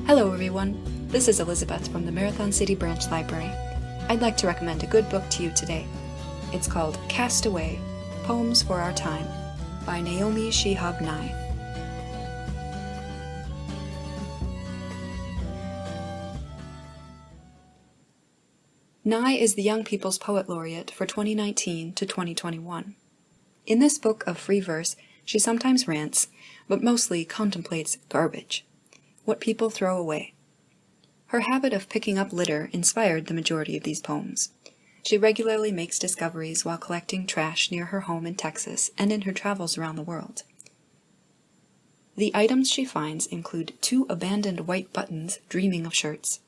Hello everyone, this is Elizabeth from the Marathon City Branch Library. I'd like to recommend a good book to you today. It's called Cast Away, Poems for Our Time by Naomi Shihab Nye. Nye is the Young People's Poet Laureate for 2019 to 2021. In this book of free verse, she sometimes rants, but mostly contemplates garbage, what people throw away. Her habit of picking up litter inspired the majority of these poems. She regularly makes discoveries while collecting trash near her home in Texas and in her travels around the world. The items she finds include 2 abandoned white buttons dreaming of shirts,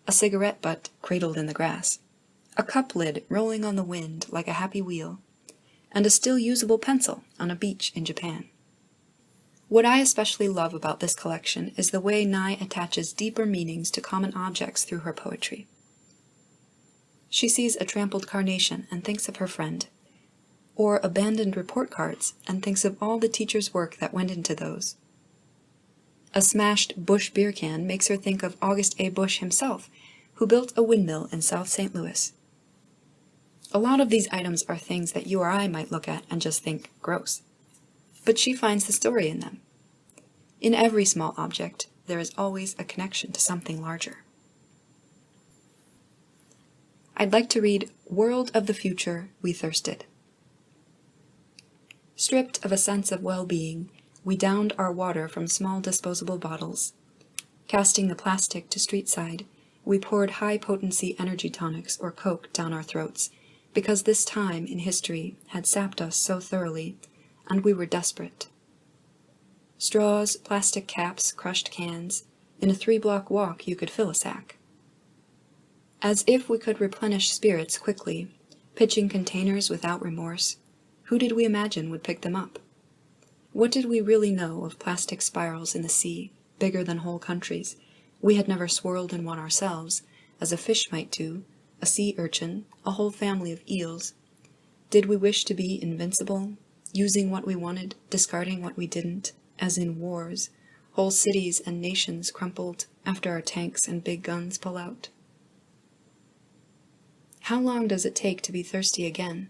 a cigarette butt cradled in the grass, a cup lid rolling on the wind like a happy wheel, and a still usable pencil on a beach in Japan. What I especially love about this collection is the way Nye attaches deeper meanings to common objects through her poetry. She sees a trampled carnation and thinks of her friend, or abandoned report cards and thinks of all the teacher's work that went into those. A smashed Bush beer can makes her think of August A. Bush himself, who built a windmill in South St. Louis. A lot of these items are things that you or I might look at and just think, gross. But she finds the story in them. In every small object, there is always a connection to something larger. I'd like to read World of the Future We Thirsted. Stripped of a sense of well-being, we downed our water from small disposable bottles. Casting the plastic to street side, we poured high-potency energy tonics or Coke down our throats, because this time in history had sapped us so thoroughly, and we were desperate. Straws, plastic caps, crushed cans. In a 3-block walk you could fill a sack. As if we could replenish spirits quickly, pitching containers without remorse, who did we imagine would pick them up? What did we really know of plastic spirals in the sea, bigger than whole countries? We had never swirled in one ourselves, as a fish might do, a sea urchin, a whole family of eels. Did we wish to be invincible, using what we wanted, discarding what we didn't, as in wars, whole cities and nations crumpled after our tanks and big guns pull out? How long does it take to be thirsty again?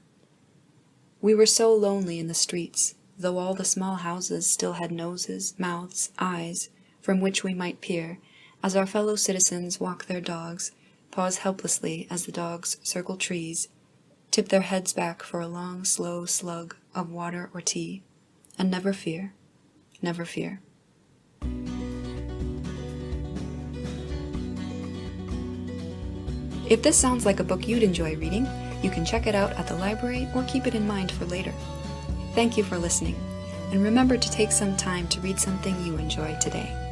We were so lonely in the streets, though all the small houses still had noses, mouths, eyes, from which we might peer, as our fellow citizens walk their dogs, pause helplessly as the dogs circle trees, tip their heads back for a long, slow slug of water or tea, and never fear, never fear. If this sounds like a book you'd enjoy reading, you can check it out at the library or keep it in mind for later. Thank you for listening, and remember to take some time to read something you enjoy today.